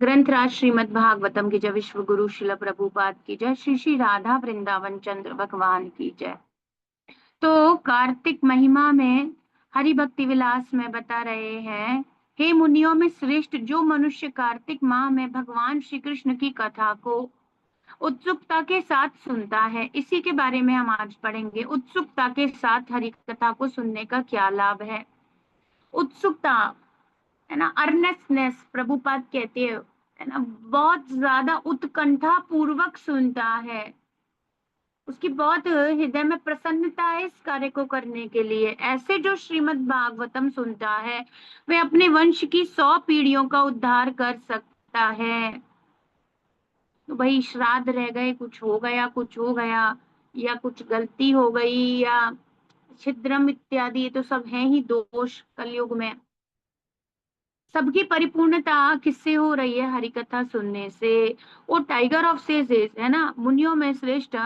ग्रंथराज श्रीमद् भागवतम की जय, विश्व गुरु शिल प्रभुपाद की जय, श्री श्री राधा वृंदावन चंद्र भगवान की जय। तो कार्तिक महिमा में हरि भक्ति विलास में बता रहे हैं, हे मुनियों में श्रेष्ठ जो मनुष्य कार्तिक माह में भगवान श्री कृष्ण की कथा को उत्सुकता के साथ सुनता है, इसी के बारे में हम आज पढ़ेंगे। उत्सुकता के साथ हरि कथा को सुनने का क्या लाभ है। उत्सुकता है ना, अर्नेस्टनेस प्रभुपाद कहते हैं, है ना, बहुत ज्यादा उत्कंठा पूर्वक सुनता है, उसकी बहुत हृदय में प्रसन्नता है इस कार्य को करने के लिए। ऐसे जो श्रीमद् भागवतम सुनता है वह अपने वंश की 100 पीढ़ियों का उद्धार कर सकता है। तो भाई श्राद्ध रह गए, कुछ हो गया, कुछ हो गया, या कुछ गलती हो गई, या छिद्रम इत्यादि, ये तो सब है ही दोष कलयुग में। सबकी परिपूर्णता किससे हो रही है? हरि कथा सुनने से। वो टाइगर ऑफ सेजेस है ना, मुनियों में श्रेष्ठ,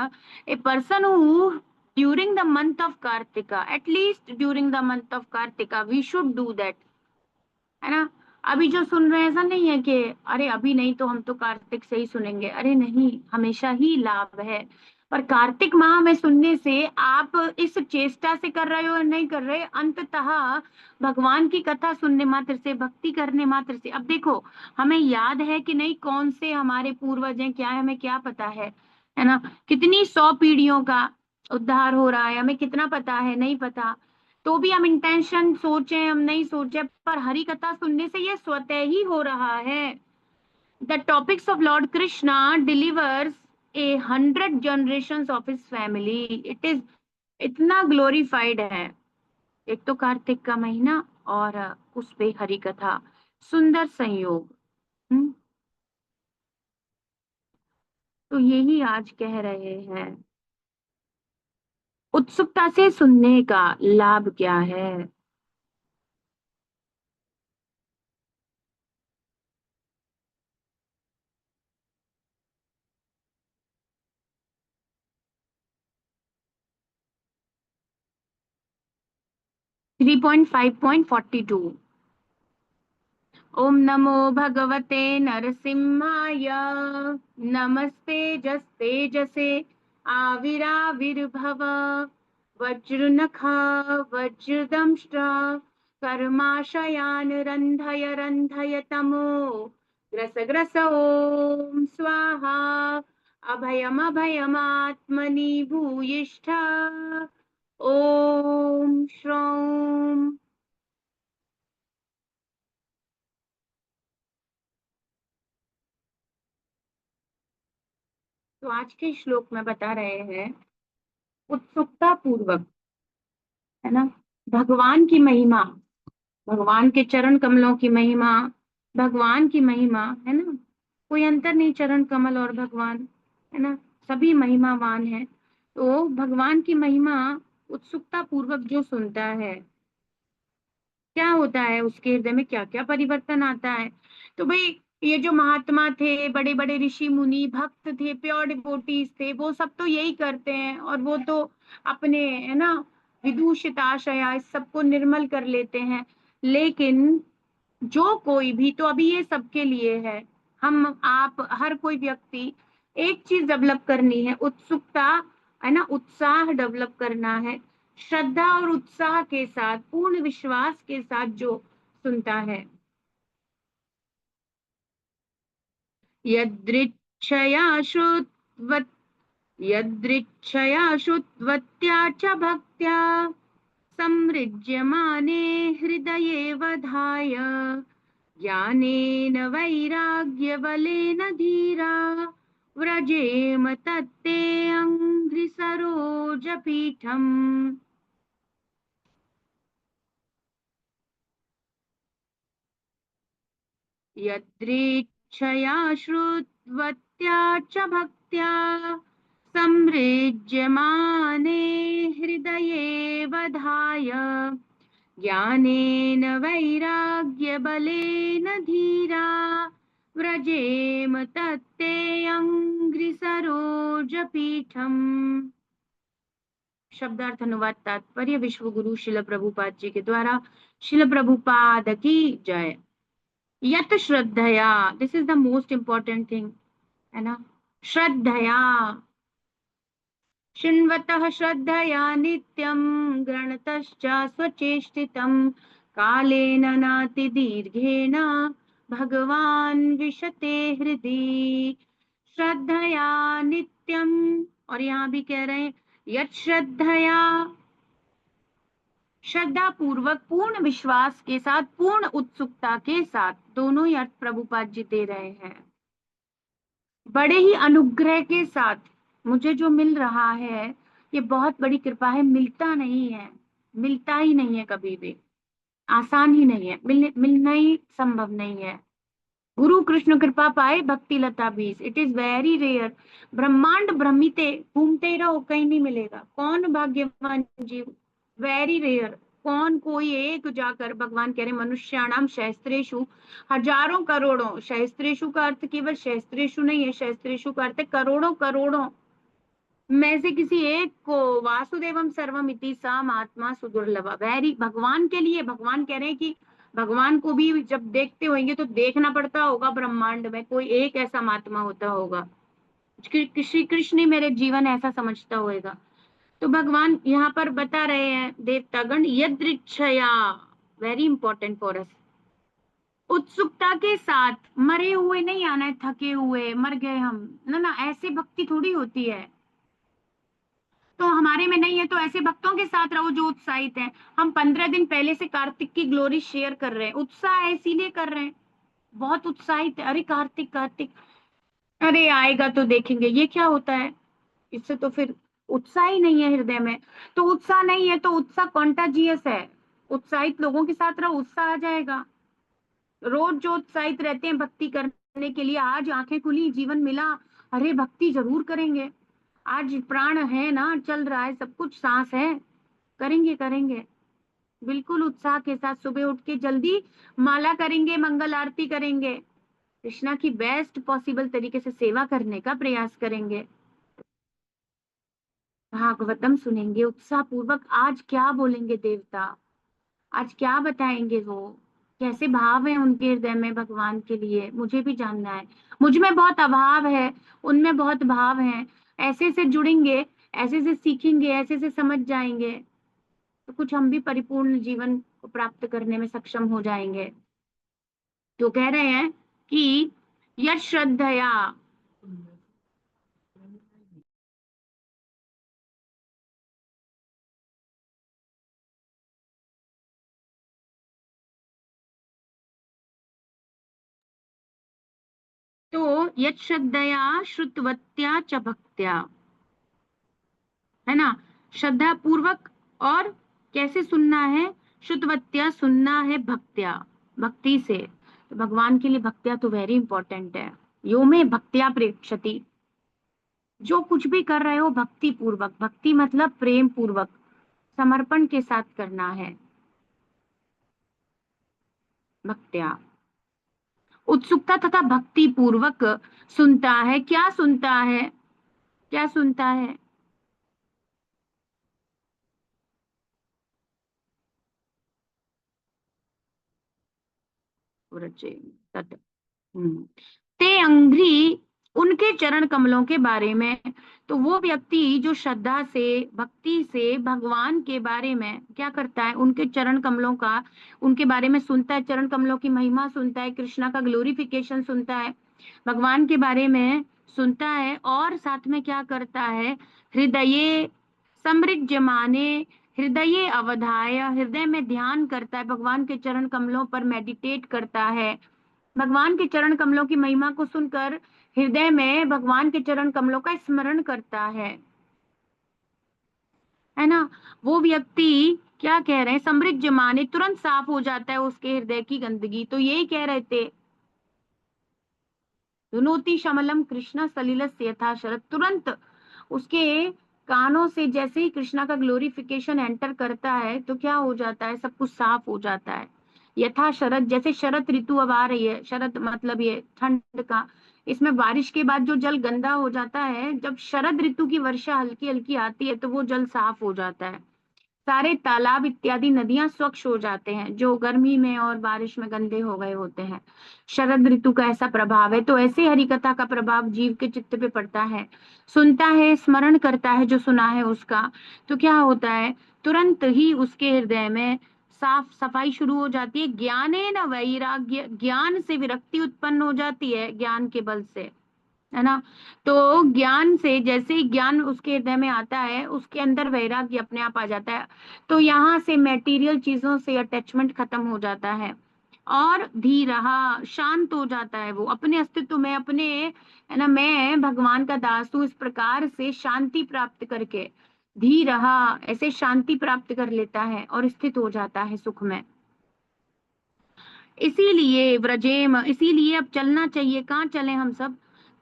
a person who during the month of Kartika, at least during the month of Kartika we should do that, है ना। अभी जो सुन रहे हैं ऐसा नहीं है कि अरे अभी नहीं तो हम तो कार्तिक से ही सुनेंगे, अरे नहीं, हमेशा ही लाभ है। पर कार्तिक माह में सुनने से आप इस चेष्टा से कर रहे हो या नहीं कर रहे, अंततः भगवान की कथा सुनने मात्र से, भक्ति करने मात्र से, अब देखो हमें याद है कि नहीं कौन से हमारे पूर्वज हैं, क्या है हमें क्या पता है ना, कितनी 100 पीढ़ियों का उद्धार हो रहा है, हमें कितना पता है, नहीं पता। तो भी हम इंटेंशन सोचे हम नहीं सोचे, पर हरि कथा सुनने से ये स्वतः ही हो रहा है। The topics of Lord Krishna delivers 100 generations of his family. It is इतना ग्लोरीफाइड है। एक तो कार्तिक का महीना और उस पे हरि कथा, सुंदर संयोग। हम्म, तो यही आज कह रहे हैं, उत्सुकता से सुनने का लाभ क्या है। 3.5.42। ओम नमो भगवते नरसिंहाय, नमस्ते जस्ते आविराविर्भव, वज्रनखा वज्रदंष्ट कर्माशयान रंधय रंधय तमो ग्रस ग्रस ओम स्वाहा, अभयम अभयमात्मनि भूयिष्ठ ओम श्रौम। तो आज के श्लोक में बता रहे हैं, उत्सुकता पूर्वक, है ना, भगवान की महिमा, भगवान के चरण कमलों की महिमा, भगवान की महिमा, है ना, कोई अंतर नहीं चरण कमल और भगवान, है ना, सभी महिमावान है। तो भगवान की महिमा उत्सुकता पूर्वक जो सुनता है, क्या होता है उसके हृदय में, क्या क्या परिवर्तन आता है। तो भाई ये जो महात्मा थे, बड़े बड़े ऋषि मुनि भक्त थे, प्योर डिवोटीज थे, वो सब तो यही करते हैं, और वो तो अपने, है ना, विदूषित आशया इस सबको निर्मल कर लेते हैं। लेकिन जो कोई भी, तो अभी ये सबके लिए है, हम आप हर कोई व्यक्ति, एक चीज डेवलप करनी है, उत्सुकता, है ना, उत्साह डेवलप करना है। श्रद्धा और उत्साह के साथ, पूर्ण विश्वास के साथ जो सुनता है। यदृच्छया श्रुतवत यदृच्छया श्रुतवत्या च भक्त्या समृज्यमाने हृदये वधाय, ज्ञानेन वैराग्यबलेन धीरा व्रजेम तत्ते अङ्घ्रिसरोजपीठम्। यदृच्छया श्रुतवत्या च भक्त्या समृज्यमाने हृदये वधाय, ज्ञानेन वैराग्यबलेन धीरा व्रजेम तत्ते अङ्घ्रिसरोजपीठम्। शब्दार्थ अनुवाद तात्पर्य विश्व गुरु शिल प्रभुपाद जी के द्वारा। शिल प्रभुपाद की जय। यत श्रद्धया, this is the most important thing, है ना, श्रद्धया, शृण्वतः श्रद्धया नित्यं गृणतश्च स्वचेष्टितं कालेन नातिदीर्घेण भगवान विशते हृदि। श्रद्धया नित्यम, और यहाँ भी कह रहे हैं यत् श्रद्धया, श्रद्धा पूर्वक, पूर्ण विश्वास के साथ, पूर्ण उत्सुकता के साथ, दोनों ही अर्थ प्रभुपाद जी दे रहे हैं। बड़े ही अनुग्रह के साथ मुझे जो मिल रहा है ये बहुत बड़ी कृपा है, मिलता नहीं है, मिलता ही नहीं है कभी भी, आसान ही नहीं है, मिलना ही संभव नहीं है। गुरु कृष्ण कृपा पाए भक्ति लता बीज, इट इज वेरी रेयर। ब्रह्मांड भ्रमिते घूमते रहो, कहीं नहीं मिलेगा। कौन भाग्यवान जीव, वेरी रेयर। कौन, कोई एक जाकर, भगवान कह रहे मनुष्याणाम सहस्त्रेषु, हजारों करोड़ों, सहस्त्रेषु का अर्थ केवल सहस्त्रेषु नहीं है, सहस्त्रेषु का अर्थ है करोड़ों करोड़ों में से किसी एक को, वासुदेवम सर्वम इति साम आत्मा सुदुर्लभ, वेरी, भगवान के लिए, भगवान कह रहे हैं कि भगवान को भी जब देखते होंगे तो देखना पड़ता होगा ब्रह्मांड में कोई एक ऐसा महात्मा होता होगा, श्री कृष्ण ही मेरे जीवन ऐसा समझता होगा। तो भगवान यहाँ पर बता रहे हैं देवतागण, यदृच्छया, वेरी इंपॉर्टेंट फॉर अस, उत्सुकता के साथ, मरे हुए नहीं आना है, थके हुए मर गए हम, ना ना, ऐसे भक्ति थोड़ी होती है। तो हमारे में नहीं है तो ऐसे भक्तों के साथ रहो जो उत्साहित हैं। हम 15 दिन पहले से कार्तिक की ग्लोरी शेयर कर रहे हैं, उत्साह है इसीलिए कर रहे हैं, बहुत उत्साहित है, अरे कार्तिक कार्तिक, अरे आएगा तो देखेंगे, ये क्या होता है, इससे तो फिर उत्साह ही नहीं है हृदय में। तो उत्साह नहीं है तो उत्साह कॉन्टाजियस है, उत्साहित लोगों के साथ रहो, उत्साह आ जाएगा। रोज जो उत्साहित रहते हैं भक्ति करने के लिए, आज आंखें खुली, जीवन मिला, अरे भक्ति जरूर करेंगे, आज प्राण है ना, चल रहा है सब कुछ, सांस है, करेंगे करेंगे, बिल्कुल उत्साह के साथ सुबह उठ के जल्दी माला करेंगे, मंगल आरती करेंगे, कृष्णा की बेस्ट पॉसिबल तरीके से सेवा करने का प्रयास करेंगे, भागवतम सुनेंगे उत्साह पूर्वक। आज क्या बोलेंगे देवता, आज क्या बताएंगे वो, कैसे भाव है उनके हृदय में भगवान के लिए, मुझे भी जानना है। मुझ में बहुत अभाव है, उनमें बहुत भाव है, ऐसे से जुड़ेंगे, ऐसे से सीखेंगे, ऐसे से समझ जाएंगे, तो कुछ हम भी परिपूर्ण जीवन को प्राप्त करने में सक्षम हो जाएंगे। तो कह रहे हैं कि यश श्रद्धया, तो यश श्रद्धया श्रुतवत्या च भक्त्या, है ना, श्रद्धा पूर्वक, और कैसे सुनना है, श्रुतवत्या, सुनना है, भक्त्या, भक्ति से। तो भगवान के लिए भक्त्या तो वेरी इंपॉर्टेंट है। यो में भक्त्या प्रेक्षति, जो कुछ भी कर रहे हो भक्ति पूर्वक, भक्ति मतलब प्रेम पूर्वक, समर्पण के साथ करना है, भक्त्या, उत्सुकता तथा भक्ति पूर्वक सुनता है। क्या सुनता है, क्या सुनता है, तत्, ते अंग्री, उनके चरण कमलों के बारे में। तो वो व्यक्ति जो श्रद्धा से, भक्ति से भगवान के बारे में क्या करता है, उनके चरण कमलों का, उनके बारे में सुनता है, चरण कमलों की महिमा सुनता है, कृष्णा का ग्लोरिफिकेशन सुनता है, भगवान के बारे में सुनता है, और साथ में क्या करता है, हृदय समृज्यमाने, हृदय अवधाय, हृदय में ध्यान करता है, भगवान के चरण कमलों पर मेडिटेट करता है, भगवान के चरण कमलों की महिमा को सुनकर हृदय में भगवान के चरण कमलों का स्मरण करता है ना। वो व्यक्ति क्या कह रहे हैं, समृद्ध माने तुरंत साफ हो जाता है उसके हृदय की गंदगी। तो यही कह रहे थे, धुनोति शमलम कृष्ण सलिलस यथा शरद, तुरंत उसके कानों से जैसे ही कृष्णा का ग्लोरिफिकेशन एंटर करता है तो क्या हो जाता है, सब कुछ साफ हो जाता है। यथा शरद, जैसे शरद ऋतु अब आ रही है, शरद मतलब ये ठंड का, इसमें बारिश के बाद जो जल गंदा हो जाता है, जब शरद ऋतु की वर्षा हल्की हल्की आती है तो वो जल साफ हो जाता है। सारे तालाब इत्यादि नदियां स्वच्छ हो जाते हैं जो गर्मी में और बारिश में गंदे हो गए होते हैं। शरद ऋतु का ऐसा प्रभाव है। तो ऐसे हरि कथा का प्रभाव जीव के चित्त पे पड़ता है, सुनता है, स्मरण करता है जो सुना है उसका, तो क्या होता है, तुरंत ही उसके हृदय में साफ सफाई शुरू हो जाती है। ज्ञाने न वैराग्य, ज्ञान से विरक्ति उत्पन्न हो जाती है, ज्ञान के बल से, है ना। तो ज्ञान से, जैसे ही ज्ञान उसके हृदय में आता है, उसके अंदर वैराग्य अपने आप आ जाता है। तो यहाँ से मेटीरियल चीजों से अटैचमेंट खत्म हो जाता है और धीरहा, शांत हो जाता है वो अपने अस्तित्व में, अपने, है ना, मैं भगवान का दास हूँ, इस प्रकार से शांति प्राप्त करके धीरहा, ऐसे शांति प्राप्त कर लेता है और स्थित हो जाता है सुख में। इसीलिए व्रजेम, इसीलिए अब चलना चाहिए। कहाँ चले हम सब,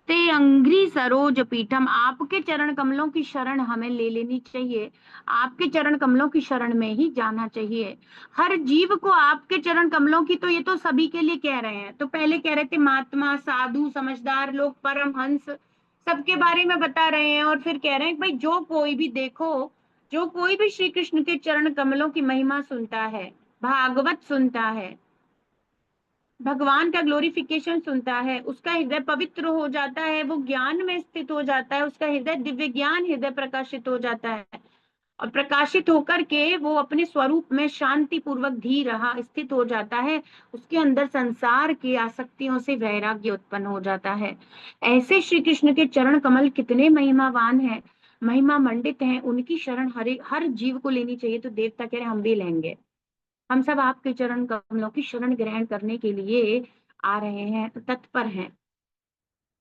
ते अंग्री सरोज पीठम, आपके चरण कमलों की शरण हमें ले लेनी चाहिए। आपके चरण कमलों की शरण में ही जाना चाहिए। हर जीव को आपके चरण कमलों की, तो ये तो सभी के लिए कह रहे हैं। तो पहले कह रहे थे महात्मा, साधु, समझदार लोग, परमहंस, सबके बारे में बता रहे हैं। और फिर कह रहे हैं कि भाई जो कोई भी देखो, जो कोई भी श्री कृष्ण के चरण कमलों की महिमा सुनता है, भागवत सुनता है, भगवान का ग्लोरिफिकेशन सुनता है, उसका हृदय पवित्र हो जाता है, वो ज्ञान में स्थित हो जाता है, उसका हृदय दिव्य ज्ञान हृदय प्रकाशित हो जाता है। और प्रकाशित होकर के वो अपने स्वरूप में शांति पूर्वक धीर रहा स्थित हो जाता है। उसके अंदर संसार की आसक्तियों से वैराग्य उत्पन्न हो जाता है। ऐसे श्री कृष्ण के चरण कमल कितने महिमावान हैं, महिमा मंडित हैं, उनकी शरण हर जीव को लेनी चाहिए। तो देवता कह रहे हम भी लेंगे, हम सब आपके चरण कमलों की शरण ग्रहण करने के लिए आ रहे हैं, तत्पर हैं।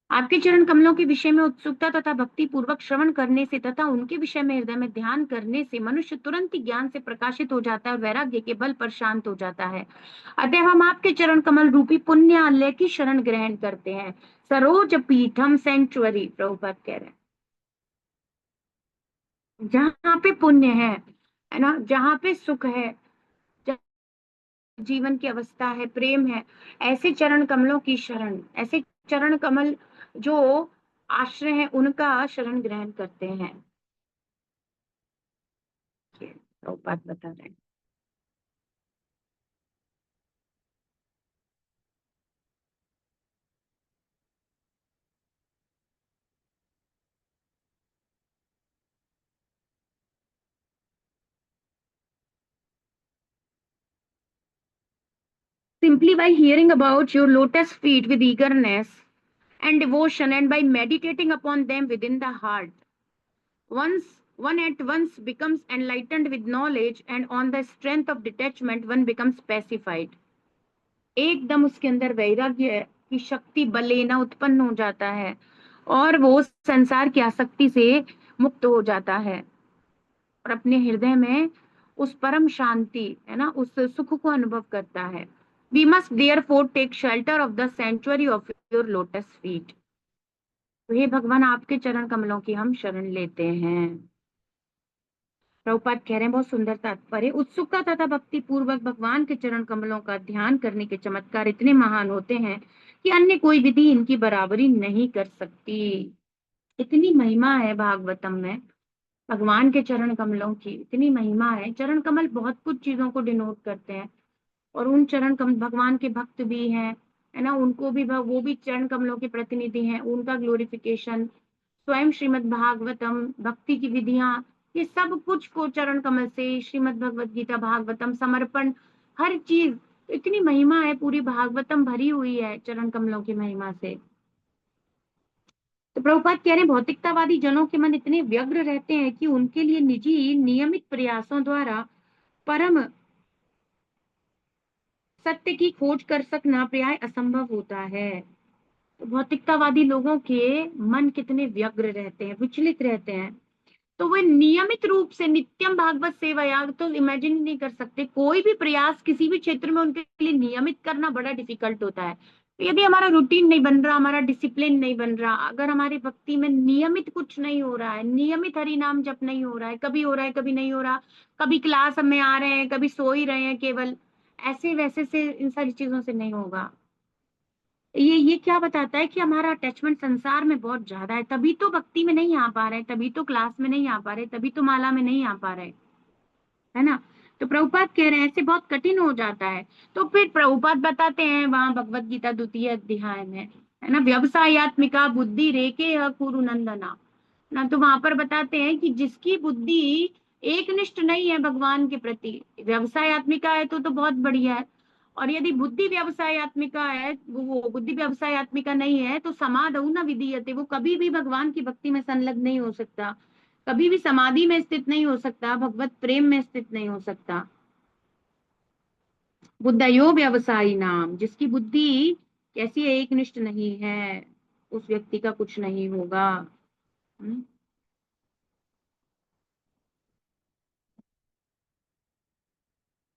आपके चरण कमलों के विषय में उत्सुकता तथा भक्ति पूर्वक श्रवण करने से तथा उनके विषय में हृदय में ध्यान करने से मनुष्य तुरंत ही ज्ञान से प्रकाशित हो जाता है और वैराग्य के बल पर शांत हो जाता है। अतः हम आपके चरण कमल रूपी पुण्यालय की शरण ग्रहण करते हैं। सरोज पीठम सेंचुअरी, प्रभुपाद कह रहे हैं, जहाँ पे पुण्य है ना, जहाँ पे सुख है, जीवन की अवस्था है, प्रेम है, ऐसे चरण कमलों की शरण, ऐसे चरण कमल जो आश्रय है उनका शरण ग्रहण करते हैं। तो बात बता रहे हैं। Simply by hearing about your lotus feet with eagerness and devotion, and by meditating upon them within the heart, once one at once becomes enlightened with knowledge, and on the strength of detachment one becomes pacified। एकदम उसके अंदर वैराग्य की शक्ति, बल लेना उत्पन्न हो जाता है और वो संसार की आसक्ति से मुक्त हो जाता है और अपने हृदय में उस परम शांति, है ना, उस सुख को अनुभव करता है। We must therefore take shelter of the century of your lotus feet. तो हे भगवान, आपके चरण कमलों की हम शरण लेते हैं। प्रभुपाद कह रहे हैं, बहुत सुंदर तात्पर्य, उत्सुकता तथा भक्ति पूर्वक भगवान के चरण कमलों का ध्यान करने के चमत्कार इतने महान होते हैं कि अन्य कोई विधि इनकी बराबरी नहीं कर सकती। इतनी महिमा है भागवतम में, भगवान के चरण कमलों की इतनी महिमा है। चरण कमल बहुत कुछ चीजों को डिनोट करते हैं और उन चरण कमल, भगवान के भक्त भी हैं, है ना, उनको भी वो भी चरण कमलों के प्रतिनिधि हैं, उनका ग्लोरिफिकेशन, स्वयं श्रीमद् भागवतम, भक्ति की विधियां, ये सब कुछ को चरण कमल से, श्रीमद् भगवत गीता, भागवतम, समर्पण, हर चीज, इतनी महिमा है, पूरी भागवतम भरी हुई है चरण कमलों की महिमा से। तो प्रभुपाद कह रहे हैं, भौतिकतावादी जनों के मन इतने व्यग्र रहते हैं कि उनके लिए निजी नियमित प्रयासों द्वारा परम सत्य की खोज कर सकना प्राय असंभव होता है। तो भौतिकतावादी लोगों के मन कितने व्यग्र रहते हैं, विचलित रहते हैं। तो वे नियमित रूप से नित्यम भागवत सेवया, तो इमेजिन नहीं कर सकते, कोई भी प्रयास किसी भी क्षेत्र में उनके लिए नियमित करना बड़ा डिफिकल्ट होता है। तो यदि हमारा रूटीन नहीं बन रहा, हमारा डिसिप्लिन नहीं बन रहा, अगर हमारी भक्ति में नियमित कुछ नहीं हो रहा है, नियमित हरि नाम जप नहीं हो रहा है, कभी हो रहा है कभी नहीं हो रहा, कभी क्लास में आ रहे हैं कभी सो ही रहे हैं केवल, ऐसे वैसे से इन सारी चीजों से नहीं होगा। ये क्या बताता है कि हमारा अटैचमेंट संसार में बहुत ज्यादा है, तभी तो भक्ति में नहीं आ पा रहे, तभी तो क्लास में नहीं आ पा रहे, तभी तो माला में नहीं आ पा रहे। है ना। तो प्रभुपाद कह रहे हैं ऐसे बहुत कठिन हो जाता है। तो फिर प्रभुपाद बताते हैं वहां भगवत गीता द्वितीय अध्याय में, है ना, व्यवसायत्मिका बुद्धि रेके कुरु नंदना ना, तो वहां पर बताते हैं कि जिसकी बुद्धि एकनिष्ठ नहीं है भगवान के प्रति, व्यवसायत्मिका है तो बहुत बढ़िया है। और यदि बुद्धि व्यवसायत्मिका है, वो बुद्धि व्यवसायत्मिका नहीं है तो समाधौ न विधीयते, वो कभी भी भगवान की भक्ति में संलग्न नहीं हो सकता, कभी भी समाधि में स्थित नहीं हो सकता, भगवत प्रेम में स्थित नहीं हो सकता। बुद्धयो व्यवसायी नाम, जिसकी बुद्धि कैसी है, एकनिष्ठ नहीं है, उस व्यक्ति का कुछ नहीं होगा। हम्म,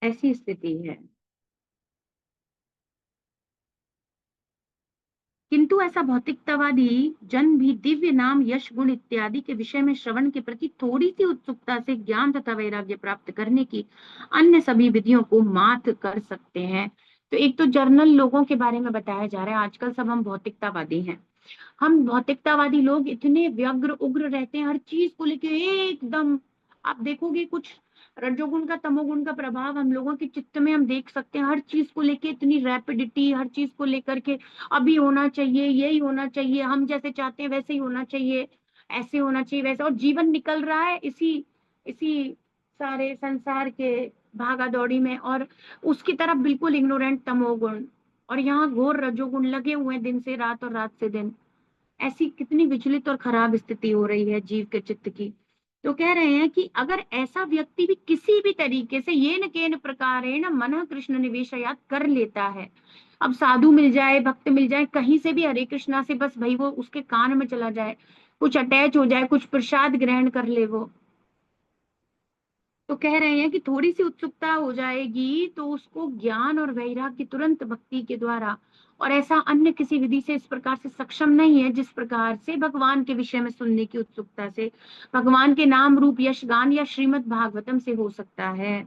ऐसी स्थिति है। किंतु ऐसा भौतिकतावादी जन भी दिव्य नाम, यश, गुण इत्यादि के विषय में श्रवण के प्रति थोड़ी सी उत्सुकता से ज्ञान तथा वैराग्य प्राप्त करने की अन्य सभी विधियों को मात कर सकते हैं। तो एक तो जर्नल लोगों के बारे में बताया जा रहा है, आजकल सब हम भौतिकतावादी हैं। हम भौतिकतावादी लोग इतने व्यग्र उग्र रहते हैं हर चीज को लेके एकदम। आप देखोगे कुछ रजोगुण का तमोगुण का प्रभाव हम लोगों के चित्त में हम देख सकते हैं, हर चीज को लेके इतनी रैपिडिटी, हर चीज को लेकर के अभी होना चाहिए, यही होना चाहिए, हम जैसे चाहते हैं वैसे ही होना चाहिए, ऐसे होना चाहिए वैसे, और जीवन निकल रहा है इसी इसी सारे संसार के भागा दौड़ी में, और उसकी तरफ बिल्कुल इग्नोरेंट तमोगुण, और यहाँ घोर रजोगुण लगे हुए हैं दिन से रात और रात से दिन। ऐसी कितनी विचलित और खराब स्थिति हो रही है जीव के चित्त की। तो कह रहे हैं कि अगर ऐसा व्यक्ति भी किसी भी तरीके से ये न केन प्रकारेण मन कृष्ण निवेशयात कर लेता है, अब साधु मिल जाए, भक्त मिल जाए, कहीं से भी हरे कृष्णा से बस भाई वो उसके कान में चला जाए, कुछ अटैच हो जाए, कुछ प्रसाद ग्रहण कर ले वो, तो कह रहे हैं कि थोड़ी सी उत्सुकता हो जाएगी तो उसको ज्ञान और वैराग्य तुरंत भक्ति के द्वारा, और ऐसा अन्य किसी विधि से इस प्रकार से सक्षम नहीं है जिस प्रकार से भगवान के विषय में सुनने की उत्सुकता से भगवान के नाम रूप यश गान या श्रीमद् भागवतम से हो सकता है।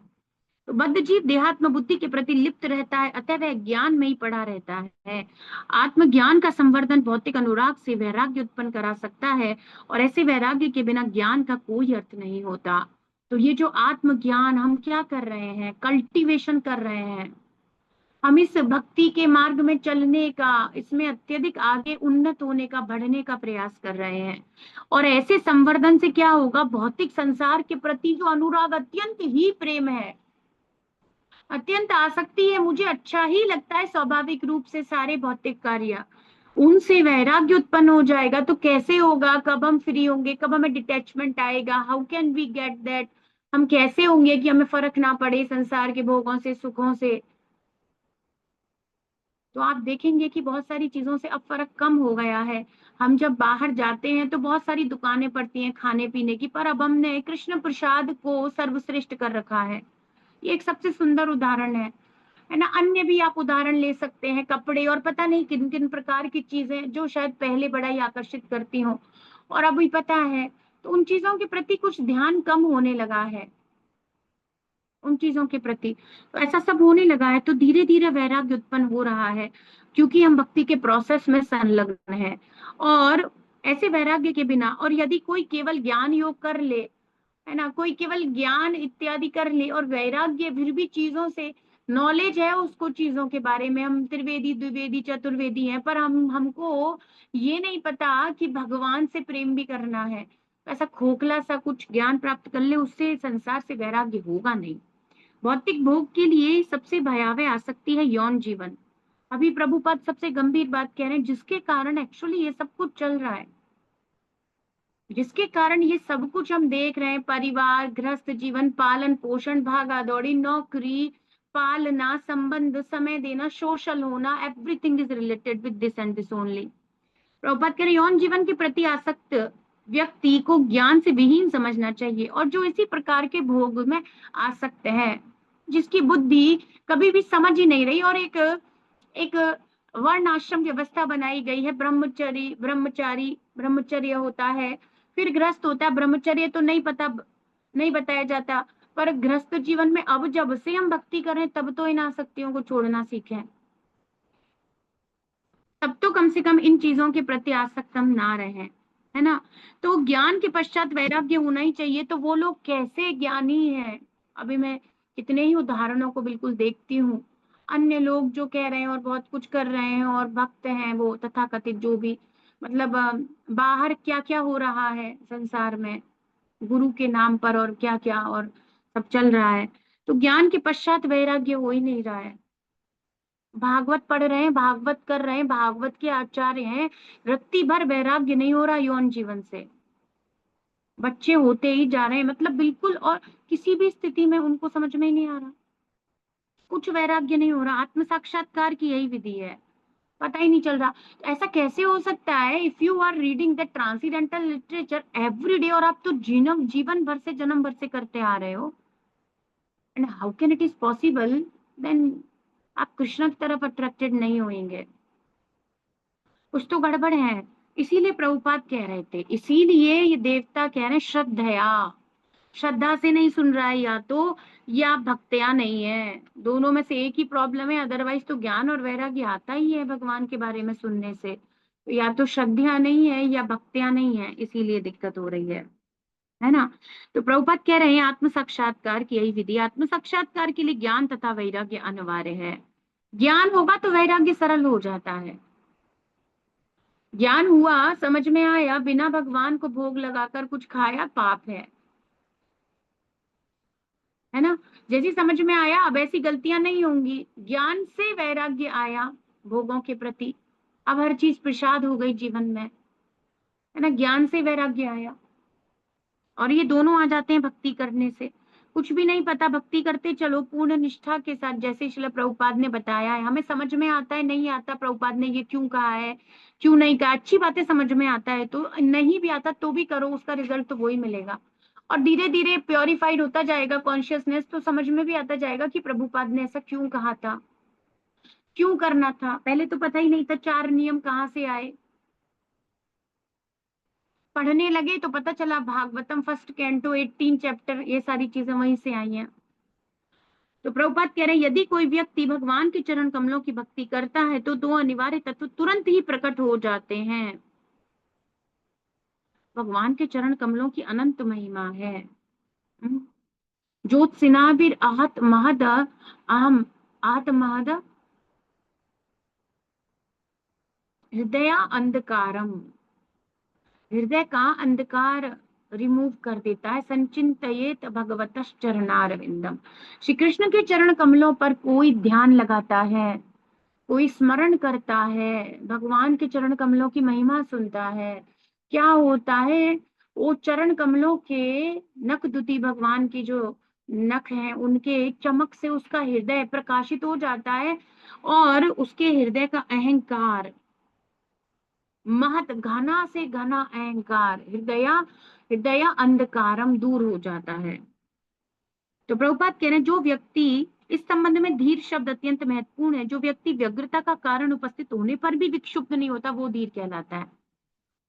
तो बद्ध जीव देहात्म बुद्धि के प्रति लिप्त रहता है, अतः वह ज्ञान में ही पड़ा रहता है। आत्मज्ञान का संवर्धन भौतिक अनुराग से वैराग्य उत्पन्न करा सकता है, और ऐसे वैराग्य के बिना ज्ञान का कोई अर्थ नहीं होता। तो ये जो आत्मज्ञान हम क्या कर रहे हैं, कल्टीवेशन कर रहे हैं, हम इस भक्ति के मार्ग में चलने का, इसमें अत्यधिक आगे उन्नत होने का, बढ़ने का प्रयास कर रहे हैं। और ऐसे संवर्धन से क्या होगा, भौतिक संसार के प्रति जो अनुराग, अत्यंत ही प्रेम है, अत्यंत आसक्ति है, मुझे अच्छा ही लगता है स्वाभाविक रूप से सारे भौतिक कार्य, उनसे वैराग्य उत्पन्न हो जाएगा। तो कैसे होगा, कब हम फ्री होंगे, कब हमें डिटैचमेंट आएगा, how can we get that, हम कैसे होंगे कि हमें फर्क ना पड़े संसार के भोगों से, सुखों से। तो आप देखेंगे कि बहुत सारी चीजों से अब फर्क कम हो गया है। हम जब बाहर जाते हैं तो बहुत सारी दुकानें पड़ती हैं खाने पीने की, पर अब हमने कृष्ण प्रसाद को सर्वश्रेष्ठ कर रखा है। ये एक सबसे सुंदर उदाहरण है ना। अन्य भी आप उदाहरण ले सकते हैं, कपड़े और पता नहीं किन किन प्रकार की चीजें जो शायद पहले बड़ा ही आकर्षित करती हो, और अभी पता है तो उन चीजों के प्रति कुछ ध्यान कम होने लगा है, उन चीजों के प्रति। तो ऐसा सब होने लगा है, तो धीरे धीरे वैराग्य उत्पन्न हो रहा है, क्योंकि हम भक्ति के प्रोसेस में संलग्न है। और ऐसे वैराग्य के बिना, और यदि कोई केवल ज्ञान योग कर ले, है ना, कोई केवल ज्ञान इत्यादि कर ले और वैराग्य फिर भी चीजों से, नॉलेज है उसको चीजों के बारे में, हम त्रिवेदी द्विवेदी चतुर्वेदी हैं, पर हमको ये नहीं पता कि भगवान से प्रेम भी करना है, ऐसा खोखला सा कुछ ज्ञान प्राप्त कर ले, उससे संसार से वैराग्य होगा नहीं। भौतिक भोग के लिए सबसे भयावह आसक्ति है यौन जीवन। अभी प्रभुपाद सबसे गंभीर बात कह रहे हैं, जिसके कारण एक्चुअली ये सब कुछ चल रहा है, जिसके कारण ये सब कुछ हम देख रहे हैं, परिवार, गृहस्थ जीवन, पालन पोषण, भागा दौड़ी, नौकरी, पालना, संबंध, समय देना, सोशल होना, everything is related with this and this only. Prabhupada कह रहे हैं, यौन जीवन के प्रति आसक्त व्यक्ति को ज्ञान से विहीन समझना चाहिए, और जो इसी प्रकार के भोग में आसक्त है, जिसकी बुद्धि कभी भी समझ ही नहीं रही, और एक एक वर्ण आश्रम व्यवस्था बनाई गई है, ब्रह्मचारी ब्रह्मचर्य होता है, फिर गृहस्थ होता है, ब्रह्मचर्य तो नहीं पता, नहीं बताया जाता, पर गृहस्थ जीवन में अब जब से हम भक्ति करें तब तो इन आसक्तियों को छोड़ना सीखें, तब तो कम से कम इन चीजों के प्रति आसक्त हम ना रहें, है ना। तो ज्ञान के पश्चात वैराग्य होना ही चाहिए, तो वो लोग कैसे ज्ञानी है, अभी मैं कितने ही उदाहरणों को बिल्कुल देखती हूँ, अन्य लोग जो कह रहे हैं और बहुत कुछ कर रहे हैं, और भक्त हैं वो तथाकथित जो भी, मतलब बाहर क्या क्या हो रहा है संसार में गुरु के नाम पर, और क्या क्या और सब चल रहा है। तो ज्ञान के पश्चात वैराग्य हो ही नहीं रहा है। भागवत पढ़ रहे हैं, भागवत कर रहे हैं, भागवत के आचार्य हैं, रत्ती भर वैराग्य नहीं हो रहा यौन जीवन से। बच्चे होते ही जा रहे हैं, मतलब बिल्कुल, और किसी भी स्थिति में उनको समझ में ही नहीं आ रहा, कुछ वैराग्य नहीं हो रहा। आत्म साक्षात्कार की यही विधि है, पता ही नहीं चल रहा। ऐसा कैसे हो सकता है? If you are reading the transcendental literature every day, और आप तो जीवन जीवन भर से, जन्म भर से करते आ रहे हो, and how can it is possible, then आप कृष्ण की तरफ अट्रैक्टेड नहीं होंगे, कुछ तो गड़बड़ है। इसीलिए प्रभुपाद कह रहे थे, इसीलिए ये देवता कह रहे हैं श्रद्धया, श्रद्धा से नहीं सुन रहा है या तो, या भक्त्या नहीं है, दोनों में से एक ही प्रॉब्लम है। अदरवाइज तो ज्ञान और वैराग्य आता ही है भगवान के बारे में सुनने से। तो या तो श्रद्धा नहीं है या भक्त्या नहीं है, इसीलिए दिक्कत हो रही है ना। तो प्रभुपाद कह रहे हैं आत्म साक्षात्कार की यही विधि, आत्म साक्षात्कार के लिए ज्ञान तथा वैराग्य अनिवार्य है। ज्ञान होगा तो वैराग्य सरल हो जाता है। ज्ञान हुआ, समझ में आया, बिना भगवान को भोग लगाकर कुछ खाया पाप है ना। जैसी समझ में आया, अब ऐसी गलतियां नहीं होंगी। ज्ञान से वैराग्य आया भोगों के प्रति, अब हर चीज प्रसाद हो गई जीवन में, है ना। ज्ञान से वैराग्य आया, और ये दोनों आ जाते हैं भक्ति करने से। कुछ भी नहीं पता, भक्ति करते चलो पूर्ण निष्ठा के साथ, जैसे श्रील प्रभुपाद ने बताया है। हमें समझ में आता है, नहीं आता प्रभुपाद ने ये क्यों कहा है, क्यों नहीं कहा, अच्छी बातें समझ में आता है तो, नहीं भी आता तो भी करो, उसका रिजल्ट तो वही मिलेगा। और धीरे धीरे प्योरिफाइड होता जाएगा कॉन्शियसनेस, तो समझ में भी आता जाएगा कि प्रभुपाद ने ऐसा क्यों कहा था, क्यों करना था। पहले तो पता ही नहीं था चार नियम कहाँ से आए, पढ़ने लगे तो पता चला भागवतम फर्स्ट कैंटो 18 चैप्टर, ये सारी चीजें वहीं से आई हैं। तो प्रभुपाद कह रहे हैं, यदि कोई व्यक्ति भगवान के चरण कमलों की भक्ति करता है तो दो अनिवार्य तत्व तुरंत ही प्रकट हो जाते हैं। भगवान के चरण कमलों की अनंत महिमा है। ज्योत्सिनाभिर आहत महद अहम आहत महद हृदय अंधकारम, हृदय का अंधकार रिमूव कर देता है। संचिंतयेत भगवत चरणारविंदम, श्री कृष्ण के चरण कमलों पर कोई ध्यान लगाता है, कोई स्मरण करता है, भगवान के चरण कमलों की महिमा सुनता है, क्या होता है, वो चरण कमलों के नख दुती, भगवान की जो नख हैं उनके चमक से उसका हृदय प्रकाशित हो जाता है, और उसके हृदय का अहंकार, महत घना से घना अहंकार, हृदय हृदय अंधकारम दूर हो जाता है। तो प्रभुपाद कह रहे हैं, जो व्यक्ति, इस संबंध में धीर शब्द अत्यंत महत्वपूर्ण है, जो व्यक्ति व्यग्रता का कारण उपस्थित होने पर भी विक्षुब्ध नहीं होता, वो धीर कहलाता है।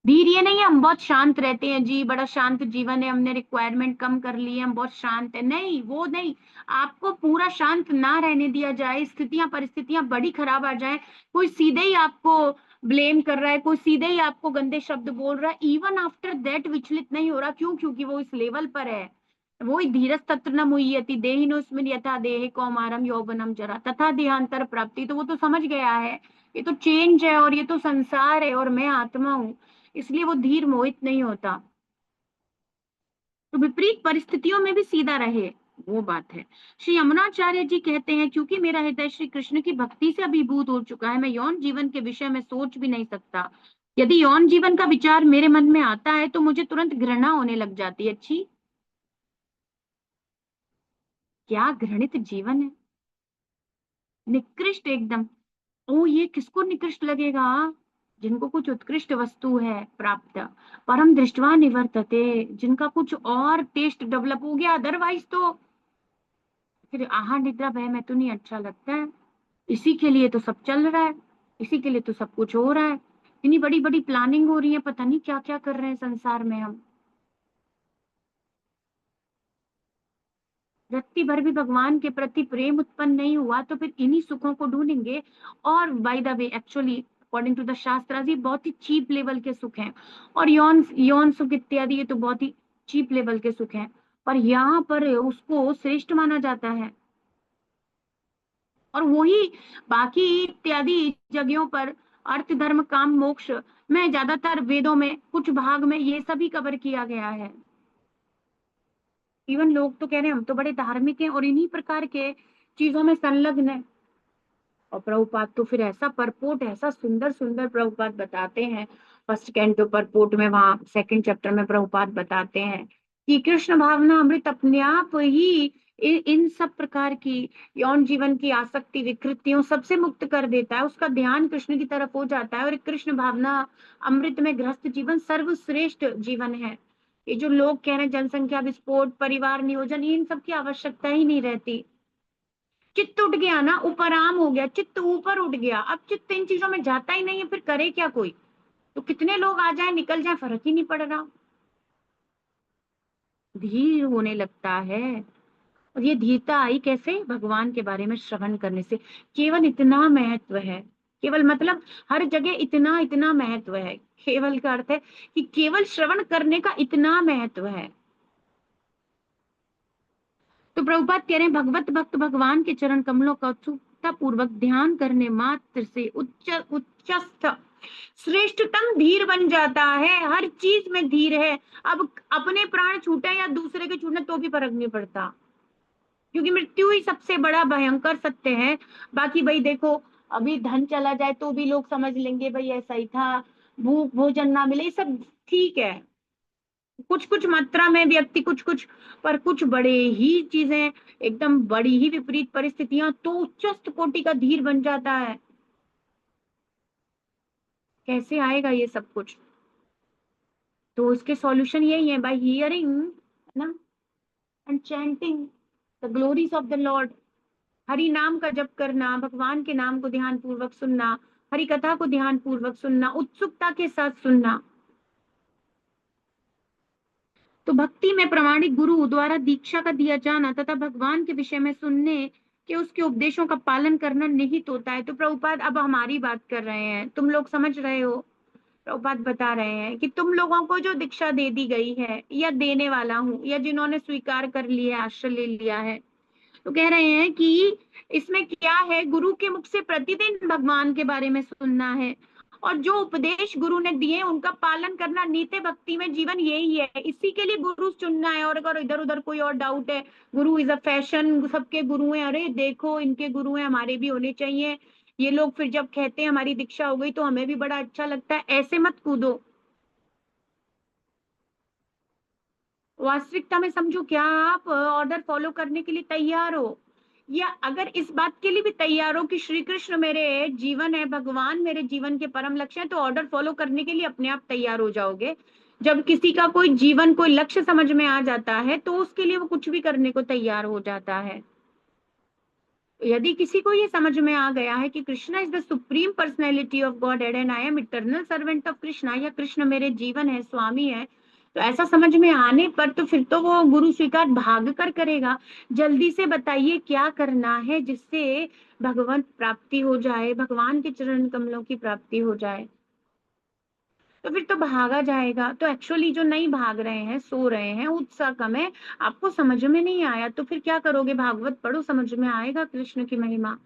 धीर ये नहीं है हम बहुत शांत रहते हैं जी, बड़ा शांत जीवन है, हमने रिक्वायरमेंट कम कर ली है, हम बहुत शांत है, नहीं, वो नहीं। आपको पूरा शांत ना रहने दिया जाए, स्थितियां परिस्थितियां बड़ी खराब आ जाए, कोई सीधे ही आपको ब्लेम कर रहा है, कोई सीधे ही आपको गंदे शब्द बोल रहा है, इवन आफ्टर दैट विचलित नहीं हो रहा, क्यों? क्योंकि वो इस लेवल पर है। वही धीरज तत्र न मुह्यति देहिनोस्मिन् यथा देहे कौमारम यौवनम जरा तथा देहांतर प्राप्ति, तो वो तो समझ गया है ये तो चेंज है, और ये तो संसार है, और मैं आत्मा हूँ, इसलिए वो धीर मोहित नहीं होता। तो विपरीत परिस्थितियों में भी सीधा रहे, वो बात है। श्री यमुनाचार्य जी कहते हैं, क्योंकि मेरा हृदय श्री कृष्ण की भक्ति से अभिभूत हो चुका है, मैं यौन जीवन के विषय में सोच भी नहीं सकता। यदि यौन जीवन का विचार मेरे मन में आता है तो मुझे तुरंत घृणा होने लग जाती है। अच्छी, क्या घृणित जीवन है, निकृष्ट एकदम। ओ, ये किसको निकृष्ट लगेगा? जिनको कुछ उत्कृष्ट वस्तु है प्राप्त, परम दृष्टवा निवर्तते, जिनका कुछ और टेस्ट डेवलप हो गया, अदरवाइज तो फिर आहार निद्रा भय में तो नहीं अच्छा लगता है। इसी के लिए तो सब चल रहा है, इसी के लिए तो सब कुछ हो रहा है, इतनी बड़ी बड़ी प्लानिंग हो रही है, पता नहीं क्या क्या कर रहे हैं संसार में हम। रत्ती भर भी भगवान के प्रति प्रेम उत्पन्न नहीं हुआ तो फिर इन्हीं सुखों को ढूंढेंगे। और by the way, actually according to the shastra, ये बहुत ही चीप लेवल के सुख हैं, और यौन यौन सुख इत्यादि ये तो बहुत ही चीप लेवल के सुख हैं। पर यहाँ पर उसको श्रेष्ठ माना जाता है। और वही बाकी इत्यादि जगहों पर अर्थ धर्म काम मोक्ष में ज्यादातर वेदों में कुछ भाग में ये सभी कवर किया गया है। इवन लोग तो कह रहे हैं हम तो बड़े धार्मिक हैं और इन्हीं प्रकार के चीजों में संलग्न है। और प्रभुपाद तो फिर ऐसा परपोर्ट, ऐसा सुंदर सुंदर प्रभुपाद बताते हैं। फर्स्ट कैंटो परपोर्ट में, वहां सेकंड चैप्टर में प्रभुपाद बताते हैं कि कृष्ण भावना अमृत अपने आप ही इन सब प्रकार की यौन जीवन की आसक्ति विकृतियों सबसे मुक्त कर देता है। उसका ध्यान कृष्ण की तरफ हो जाता है और कृष्ण भावना अमृत में गृहस्थ जीवन सर्वश्रेष्ठ जीवन है। ये जो लोग कह रहे हैं जनसंख्या विस्फोट, परिवार नियोजन, इन सब की आवश्यकता ही नहीं रहती। चित्त उठ गया ना, उपराम हो गया, चित्त ऊपर उठ गया। अब चित्त इन चीजों में जाता ही नहीं है, फिर करे क्या कोई? तो कितने लोग आ जाए निकल जाए, फर्क ही नहीं पड़ रहा। धीर होने लगता है। और ये धीरता आई कैसे? भगवान के बारे में श्रवण करने से। केवल इतना महत्व है, केवल मतलब हर जगह इतना इतना महत्व है। केवल का अर्थ है कि केवल श्रवण करने का इतना महत्व है। तो प्रभुपाद कह रहे हैं भगवत भक्त भगवान के चरण कमलों का उत्सुकता पूर्वक ध्यान करने मात्र से उच्चस्थ श्रेष्ठतम धीर बन जाता है। हर चीज में धीर है। अब अपने प्राण छूटे या दूसरे के छूटने तो भी फर्क नहीं पड़ता, क्योंकि मृत्यु ही सबसे बड़ा भयंकर सत्य है। बाकी भाई देखो, अभी धन चला जाए तो भी लोग समझ लेंगे भाई ऐसा ही था, भूख भोजन ना मिले, सब ठीक है, कुछ कुछ मात्रा में व्यक्ति कुछ कुछ, पर कुछ बड़े ही चीजें, एकदम बड़ी ही विपरीत परिस्थितियां तो उच्चस्त कोटि का धीर बन जाता है। कैसे आएगा ये सब कुछ? तो उसके सॉल्यूशन यही है, बाय हियरिंग ना and chanting the glories of the lord. Hari नाम का जप करना, भगवान के नाम को ध्यान पूर्वक सुनना, हरि कथा को ध्यान पूर्वक सुनना, उत्सुकता के साथ सुनना। तो भक्ति में प्रामाणिक गुरु द्वारा दीक्षा का दिया जाना तथा भगवान के विषय में सुनने के उसके उपदेशों का पालन करना निहित होता है। तो प्रभुपाद अब हमारी बात कर रहे हैं, तुम लोग समझ रहे हो। प्रभुपाद बता रहे हैं कि तुम लोगों को जो दीक्षा दे दी गई है या देने वाला हूं, या जिन्होंने स्वीकार कर लिया, आश्रय ले लिया है, तो कह रहे हैं कि इसमें क्या है, गुरु के मुख से प्रतिदिन भगवान के बारे में सुनना है और जो उपदेश गुरु ने दिए उनका पालन करना। नीति भक्ति में जीवन यही है, इसी के लिए गुरु चुनना है। और अगर इधर उधर कोई और डाउट है, गुरु इज अ फैशन, सबके गुरु हैं, अरे देखो इनके गुरु हैं, हमारे भी होने चाहिए, ये लोग फिर जब कहते हैं हमारी दीक्षा हो गई तो हमें भी बड़ा अच्छा लगता है, ऐसे मत कूदो। वास्तविकता में समझो, क्या आप ऑर्डर फॉलो करने के लिए तैयार हो? या अगर इस बात के लिए भी तैयार हो कि श्री कृष्ण मेरे जीवन है, भगवान मेरे जीवन के परम लक्ष्य है, तो ऑर्डर फॉलो करने के लिए अपने आप तैयार हो जाओगे। जब किसी का कोई जीवन, कोई लक्ष्य समझ में आ जाता है तो उसके लिए वो कुछ भी करने को तैयार हो जाता है। यदि किसी को ये समझ में आ गया है कि Krishna is the supreme personality of God and I am eternal servant of Krishna, या कृष्ण मेरे जीवन है, स्वामी है, तो ऐसा समझ में आने पर तो फिर तो वो गुरु स्वीकार भाग कर करेगा। जल्दी से बताइए क्या करना है जिससे भगवत प्राप्ति हो जाए, भगवान के चरण कमलों की प्राप्ति हो जाए। तो फिर तो भागा जाएगा। तो एक्चुअली जो नहीं भाग रहे हैं, सो रहे हैं, उत्साह कम है, आपको समझ में नहीं आया, तो फिर क्या करोगे? भागवत पढ़ो, समझ में आएगा कृष्ण की महिमा।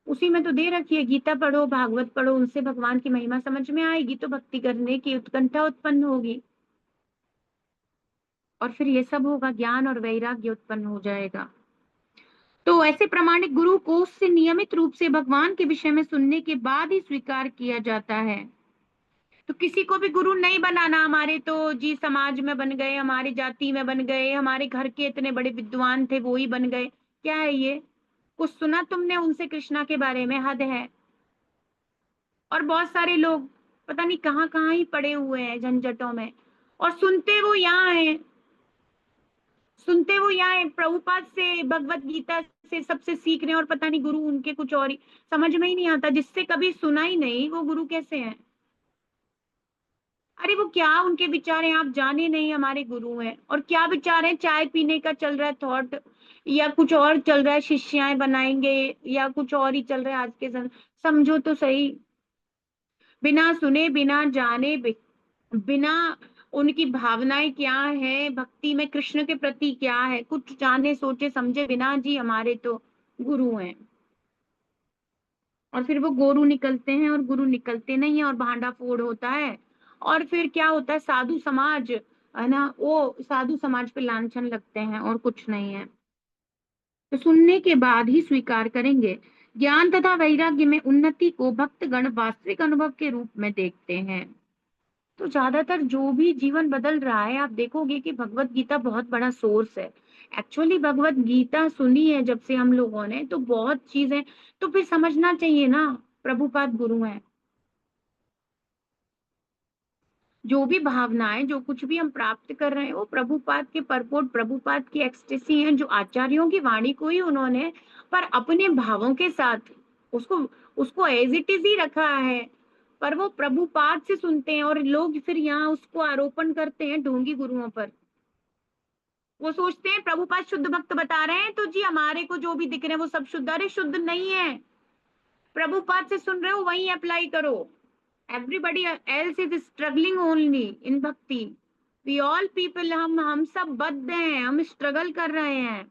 उसी में तो दे रखी है, गीता पढ़ो, भागवत पढ़ो, उनसे भगवान की महिमा समझ में आएगी तो भक्ति करने की उत्कंठा उत्पन्न होगी और फिर ये सब होगा, ज्ञान और वैराग्य उत्पन्न हो जाएगा। तो ऐसे प्रामाणिक गुरु को उससे नियमित रूप से भगवान के विषय में सुनने के बाद ही स्वीकार किया जाता है। तो किसी को भी गुरु नहीं बनाना। हमारे तो जी समाज में बन गए, हमारी जाति में बन गए, हमारे घर के इतने बड़े विद्वान थे वो ही बन गए, क्या है ये? कुछ सुना तुमने उनसे कृष्णा के बारे में? हद है। और बहुत सारे लोग पता नहीं कहाँ ही पड़े हुए हैं झंझटों में, और सुनते वो यहाँ है, सुनते वो यहाँ है, प्रभुपाद से, भगवत गीता से सबसे सीख रहे हैं, और पता नहीं गुरु उनके कुछ और ही। समझ में ही नहीं आता, जिससे कभी सुना ही नहीं वो गुरु कैसे हैं? अरे वो क्या उनके विचार हैं आप जाने नहीं, हमारे गुरु हैं। और क्या विचार है? चाय पीने का चल रहा है थॉट, या कुछ और चल रहा है, शिष्याएं बनाएंगे, या कुछ और ही चल रहा है आज के समझो तो सही। बिना सुने, बिना जाने, बिना उनकी भावनाएं क्या है, भक्ति में कृष्ण के प्रति क्या है, कुछ जाने सोचे समझे बिना जी हमारे तो गुरु हैं। और फिर वो गुरु निकलते हैं और गुरु निकलते नहीं है और भांडा फोड़ होता है। और फिर क्या होता है, साधु समाज है ना, वो साधु समाज पे लांछन लगते हैं और कुछ नहीं है। तो सुनने के बाद ही स्वीकार करेंगे। ज्ञान तथा वैराग्य में उन्नति को भक्तगण वास्तविक अनुभव के रूप में देखते हैं। तो ज्यादातर जो भी जीवन बदल रहा है, आप देखोगे कि भगवत गीता बहुत बड़ा सोर्स है। एक्चुअली भगवत गीता सुनी है जब से हम लोगों ने, तो बहुत चीजें तो फिर समझना चाहिए ना। प्रभुपाद गुरु हैं। जो भी भावनाएं, जो कुछ भी हम प्राप्त कर रहे हैं, वो प्रभुपाद के परपोट, प्रभुपाद की एक्सटेसी है, जो आचार्यों की वाणी को ही उन्होंने पर अपने भावों के साथ उसको उसको एज इट इज ही रखा है। पर वो प्रभुपाद से सुनते हैं और लोग फिर यहाँ उसको आरोपण करते हैं ढोंगी गुरुओं पर। वो सोचते हैं प्रभुपाद शुद्ध भक्त बता रहे हैं तो जी हमारे को जो भी दिख रहे हैं वो सब शुद्ध। अरे शुद्ध नहीं है। प्रभुपाद से सुन रहे हो वही अप्लाई करो। everybody else is struggling only in bhakti. We all people, हम सब बद्ध हैं, हम स्ट्रगल कर रहे हैं।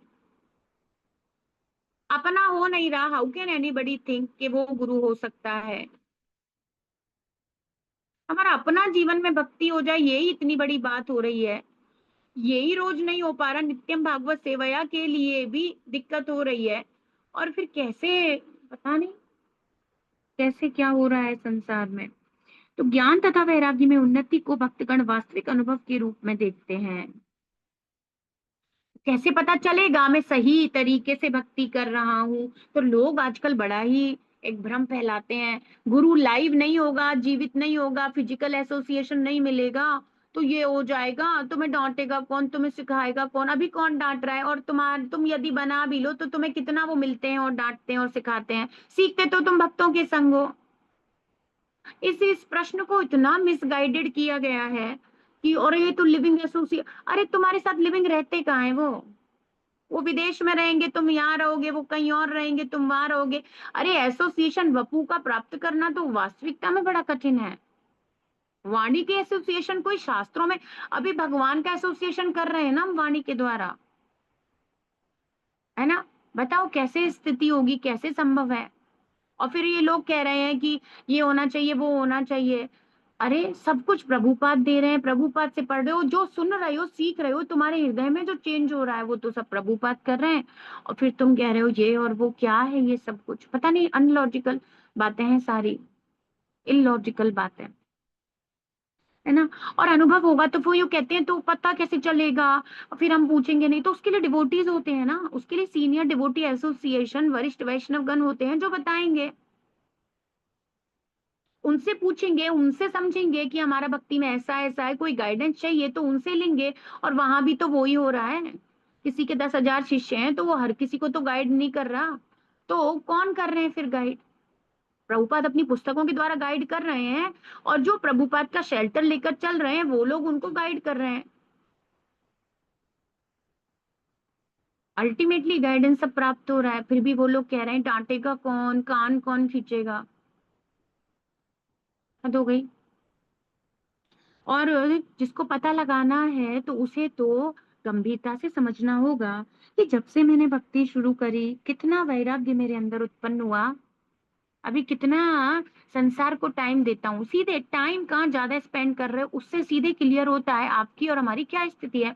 अपना हो नहीं रहा, हाउ कैन एनीबडी थिंक कि वो गुरु हो सकता है। हमारा अपना जीवन में भक्ति हो जाए, यही इतनी बड़ी बात हो रही है। यही रोज नहीं हो पा रहा, नित्यम भागवत सेवया के लिए भी दिक्कत हो रही है। और फिर कैसे, पता नहीं कैसे क्या हो रहा है संसार में। तो ज्ञान तथा वैराग्य में उन्नति को भक्तगण वास्तविक अनुभव के रूप में देखते हैं। कैसे पता चलेगा मैं सही तरीके से भक्ति कर रहा हूँ? तो लोग आजकल बड़ा ही एक भ्रम फैलाते हैं। गुरु लाइव नहीं होगा, जीवित नहीं होगा, फिजिकल एसोसिएशन नहीं मिलेगा तो ये हो जाएगा। तुम्हें डांटेगा कौन, तुम्हें सिखाएगा कौन? अभी कौन डांट रहा है? और तुम यदि बना भी लो तो तुम्हें कितना वो मिलते हैं और डांटते हैं और सिखाते हैं। सीखते तो तुम भक्तों के संग हो। इस प्रश्न को इतना मिसगाइडेड किया गया है कि और ये तो लिविंग एसोसिएट। अरे तुम्हारे साथ लिविंग रहते कहाँ है वो विदेश में रहेंगे, तुम यहाँ रहोगे, वो कहीं और रहेंगे, तुम वहां रहोगे। अरे एसोसिएशन वपू का प्राप्त करना तो वास्तविकता में बड़ा कठिन है। वाणी के एसोसिएशन कोई शास्त्रों में, अभी भगवान का एसोसिएशन कर रहे हैं ना हम वाणी के द्वारा, है ना। बताओ कैसे स्थिति होगी, कैसे संभव है? और फिर ये लोग कह रहे हैं कि ये होना चाहिए, वो होना चाहिए। अरे सब कुछ प्रभुपाद दे रहे हैं, प्रभुपाद से पढ़ रहे हो, जो सुन रहे हो, सीख रहे हो, तुम्हारे हृदय में जो चेंज हो रहा है वो तो सब प्रभुपाद कर रहे हैं। और फिर तुम कह रहे हो ये और वो क्या है, ये सब कुछ पता नहीं, अनलॉजिकल बातें हैं सारी, इलॉजिकल बातें, है ना। और अनुभव होगा तो वो यूं कहते हैं तो पता कैसे चलेगा? और फिर हम पूछेंगे नहीं तो उसके लिए डिवोटीज होते हैं ना, उसके लिए सीनियर डिवोटी एसोसिएशन, वरिष्ठ वैष्णव गण होते हैं जो बताएंगे। उनसे पूछेंगे, उनसे समझेंगे कि हमारा भक्ति में ऐसा ऐसा है, कोई गाइडेंस चाहिए तो उनसे लेंगे। और वहां भी तो वो ही हो रहा है। किसी के 10,000 शिष्य हैं तो वो हर किसी को तो गाइड नहीं कर रहा। तो कौन कर रहे हैं फिर गाइड? प्रभुपाद अपनी पुस्तकों के द्वारा गाइड कर रहे हैं। और जो प्रभुपाद का शेल्टर लेकर चल रहे हैं वो लोग उनको गाइड कर रहे हैं। अल्टीमेटली गाइडेंस सब प्राप्त हो रहा है, फिर भी वो लोग कह रहे हैं डांटेगा कौन, कान कौन खींचेगा? हद हो गई। और जिसको पता लगाना है तो उसे तो गंभीरता से समझना होगा कि जब से मैंने भक्ति शुरू करी, कितना वैराग्य मेरे अंदर उत्पन्न हुआ। अभी कितना संसार को टाइम देता हूँ, सीधे टाइम कहाँ ज्यादा स्पेंड कर रहे हो उससे सीधे क्लियर होता है आपकी और हमारी क्या स्थिति है।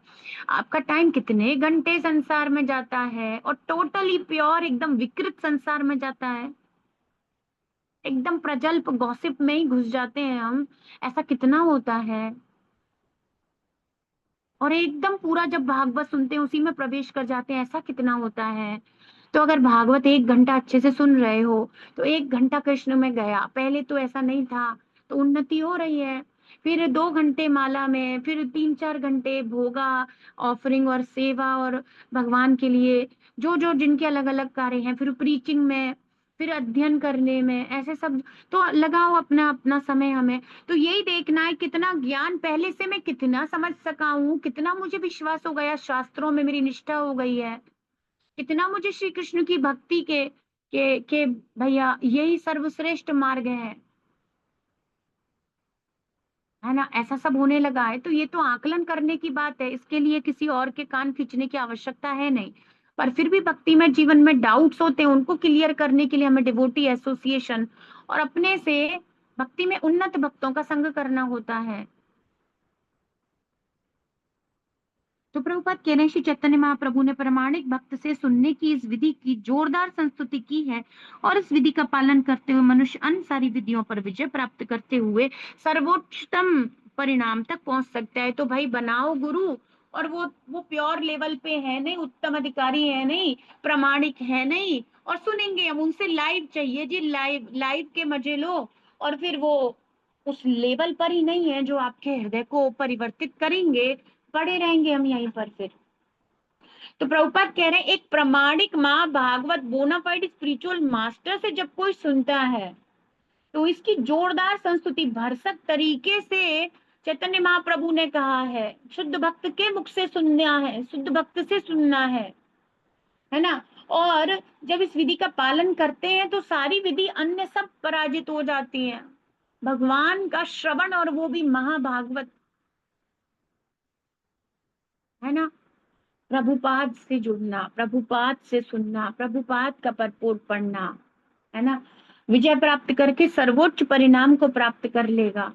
आपका टाइम कितने घंटे संसार में जाता है और टोटली प्योर एकदम विकृत संसार में जाता है। एकदम प्रजल्प गॉसिप में ही घुस जाते हैं हम। ऐसा कितना होता है। और एकदम पूरा जब भागवत सुनते हैं उसी में प्रवेश कर जाते हैं, ऐसा कितना होता है। तो अगर भागवत 1 घंटा अच्छे से सुन रहे हो तो 1 घंटा कृष्ण में गया, पहले तो ऐसा नहीं था, तो उन्नति हो रही है। फिर 2 घंटे माला में, फिर 3-4 घंटे भोगा, ऑफरिंग और सेवा और भगवान के लिए जो जो जिनके अलग अलग कार्य हैं, फिर प्रीचिंग में, फिर अध्ययन करने में, ऐसे सब। तो लगाओ अपना अपना समय हमें। तो यही देखना है कितना ज्ञान पहले से मैं कितना समझ सका हूँ, कितना मुझे विश्वास हो गया, शास्त्रों में मेरी निष्ठा हो गई है, कितना मुझे श्री कृष्ण की भक्ति के भैया यही सर्वश्रेष्ठ मार्ग है। है ना, ऐसा सब होने लगा है। तो ये तो आकलन करने की बात है, इसके लिए किसी और के कान खींचने की आवश्यकता है नहीं। पर फिर भी भक्ति में जीवन में डाउट्स होते हैं, उनको क्लियर करने के लिए हमें डिवोटी एसोसिएशन और अपने से भक्ति में उन्नत भक्तों का संग करना होता है। तो प्रभुपाद कह रहे हैं, श्री चैतन्य महाप्रभु ने प्रामाणिक भक्त से सुनने की इस विधि की जोरदार संस्तुति की है, और इस विधि का पालन करते हुए मनुष्य अन्य सारी विधियों पर विजय प्राप्त करते हुए सर्वोच्चतम परिणाम तक पहुंच सकता है। तो भाई बनाओ गुरु, और वो प्योर लेवल पे है नहीं, उत्तम अधिकारी है नहीं, प्रामाणिक है नहीं, और सुनेंगे हम उनसे, लाइव चाहिए जी, लाइव लाइव के मजे लो। और फिर वो उस लेवल पर ही नहीं है जो आपके हृदय को परिवर्तित करेंगे, पड़े रहेंगे हम यहीं पर फिर। तो प्रभुपाद कह रहे हैं, एक प्रामाणिक माँ भागवत बोनाफाइड स्पिरिचुअल मास्टर से जब कोई सुनता है तो इसकी जोरदार संस्तुति भरसक तरीके से चैतन्य महाप्रभु ने कहा है, शुद्ध भक्त के मुख से सुनना है, शुद्ध भक्त से सुनना है ना। और जब इस विधि का पालन करते हैं तो सारी विधि अन्य सब पराजित हो जाती हैं। भगवान का श्रवण, और वो भी महाभागवत, है ना, प्रभुपाद से जुड़ना, प्रभुपाद से सुनना, प्रभुपाद का परपोट पढ़ना, है ना, विजय प्राप्त करके सर्वोच्च परिणाम को प्राप्त कर लेगा।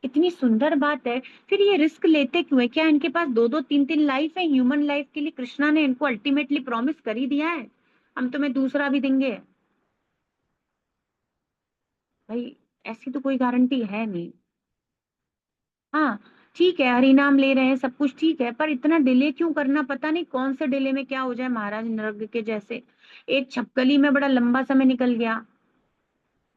इतनी सुंदर बात है। फिर ये रिस्क लेते क्यों है? क्या इनके पास दो दो तीन तीन लाइफ है? ह्यूमन लाइफ के लिए कृष्णा ने इनको अल्टीमेटली प्रॉमिस कर ही दिया है, हम तुम्हें दूसरा भी देंगे। भाई ऐसी तो कोई गारंटी है नहीं। हाँ, ठीक है, हरि नाम ले रहे हैं, सब कुछ ठीक है, पर इतना डिले क्यों करना? पता नहीं कौन से डिले में क्या हो जाए, महाराज नरग के जैसे। एक छपकली में बड़ा लंबा समय निकल गया,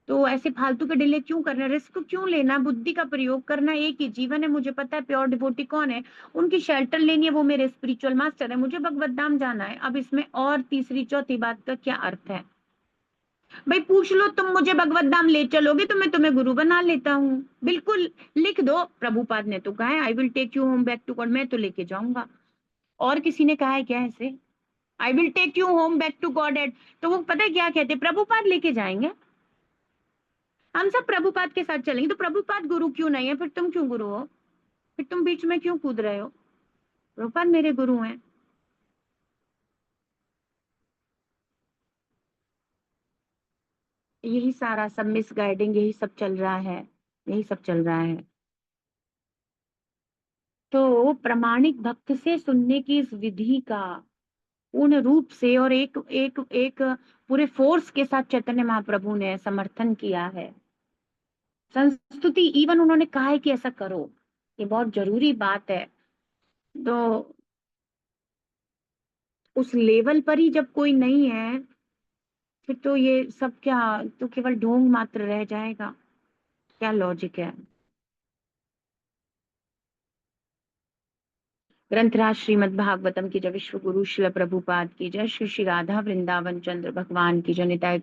तो ऐसे फालतू के डिले क्यों करना, रिस्क क्यों लेना? बुद्धि का प्रयोग करना, एक ही जीवन है, मुझे पता है प्योर डिवोटी कौन है, उनकी शेल्टर लेनी है, वो मेरे स्पिरिचुअल मास्टर है, मुझे भगवत धाम जाना है। अब इसमें और तीसरी चौथी बात का क्या अर्थ है? भाई पूछ लो, तुम मुझे भगवत धाम ले चलोगे तो मैं तुम्हें गुरु बना लेता हूँ, बिल्कुल लिख दो, प्रभुपाद ने तो कहा है, I will take you home back to God, मैं तो लेके जाऊंगा। और किसी ने कहा है क्या ऐसे? I will take you home back to God एड, तो वो पता है क्या कहते? प्रभुपाद लेके जाएंगे, हम सब प्रभुपाद के साथ चलेंगे। तो प्रभुपाद गुरु क्यों नहीं है? फिर तुम क्यों गुरु हो? फिर तुम बीच में क्यों कूद रहे हो? प्रभुपाद मेरे गुरु हैं। यही सारा सब मिस गाइडिंग, यही सब चल रहा है, यही सब चल रहा है। तो प्रामाणिक भक्त से सुनने की इस विधि का पूर्ण रूप से और एक एक एक पूरे फोर्स के साथ चैतन्य महाप्रभु ने समर्थन किया है। संस्तुति इवन उन्होंने कहा है कि ऐसा करो, ये बहुत जरूरी बात है। तो उस लेवल पर ही जब कोई नहीं है, फिर तो ये सब क्या, तो केवल ढोंग मात्र रह जाएगा। क्या लॉजिक है? ग्रंथराज श्रीमद् भागवतम की जय, विश्व गुरु शिल प्रभुपाद की जय, श्री श्री राधा वृंदावन चंद्र भगवान की जय, निताय गौर